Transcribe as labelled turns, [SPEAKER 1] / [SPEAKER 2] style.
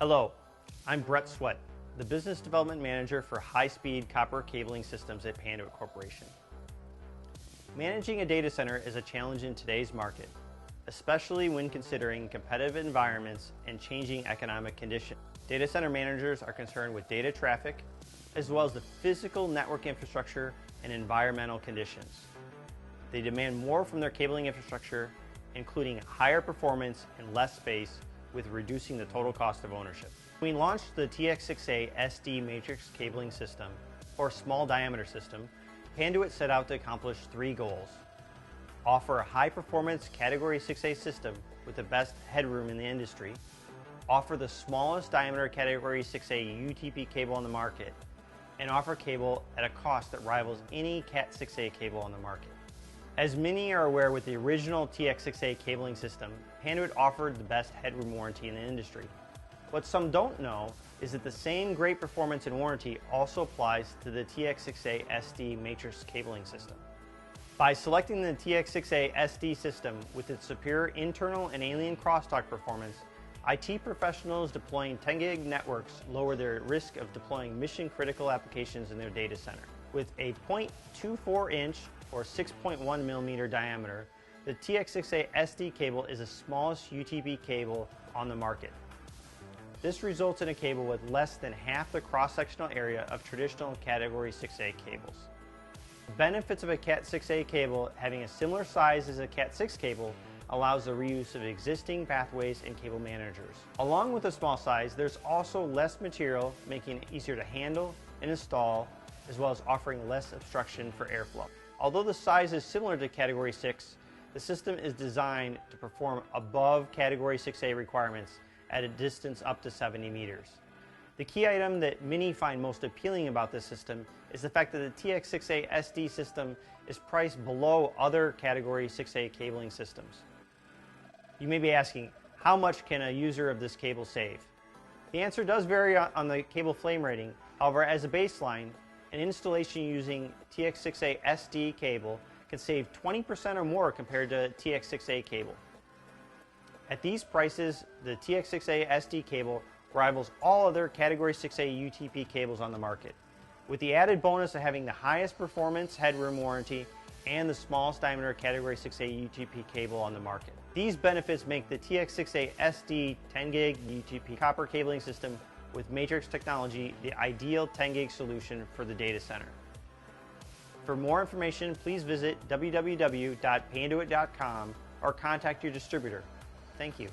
[SPEAKER 1] Hello, I'm Brett Sweat, the Business Development Manager for High-Speed Copper Cabling Systems at Panduit Corporation. Managing a data center is a challenge in today's market, especially when considering competitive environments and changing economic conditions. Data center managers are concerned with data traffic, as well as the physical network infrastructure and environmental conditions. They demand more from their cabling infrastructure, including higher performance and less space, with reducing the total cost of ownership. We launched the TX6A SD matrix cabling system, or small diameter system. Panduit set out to accomplish three goals: offer a high-performance Category 6A system with the best headroom in the industry, offer the smallest diameter Category 6A UTP cable on the market, and offer cable at a cost that rivals any Cat 6A cable on the market. As many are aware, with the original TX6A cabling system, Panduit offered the best headroom warranty in the industry. What some don't know is that the same great performance and warranty also applies to the TX6A SD matrix cabling system. By selecting the TX6A SD system with its superior internal and alien crosstalk performance, IT professionals deploying 10 gig networks lower their risk of deploying mission-critical applications in their data center. With a 0.24 inch or 6.1 millimeter diameter, the TX6A SD cable is the smallest UTP cable on the market. This results in a cable with less than half the cross-sectional area of traditional Category 6A cables. The benefits of a Cat 6A cable having a similar size as a Cat 6 cable allows the reuse of existing pathways and cable managers. Along with the small size, there's also less material, making it easier to handle and install, as well as offering less obstruction for airflow. Although the size is similar to Category 6, the system is designed to perform above Category 6A requirements at a distance up to 70 meters. The key item that many find most appealing about this system is the fact that the TX6A SD system is priced below other Category 6A cabling systems. You may be asking, how much can a user of this cable save? The answer does vary on the cable flame rating. However, as a baseline, an installation using TX6A SD cable can save 20% or more compared to TX6A cable. At these prices, the TX6A SD cable rivals all other Category 6A UTP cables on the market, with the added bonus of having the highest performance headroom warranty and the smallest diameter Category 6A UTP cable on the market. These benefits make the TX6A SD 10 gig UTP copper cabling system with matrix technology the ideal 10 gig solution for the data center. For more information, please visit www.panduit.com or contact your distributor. Thank you.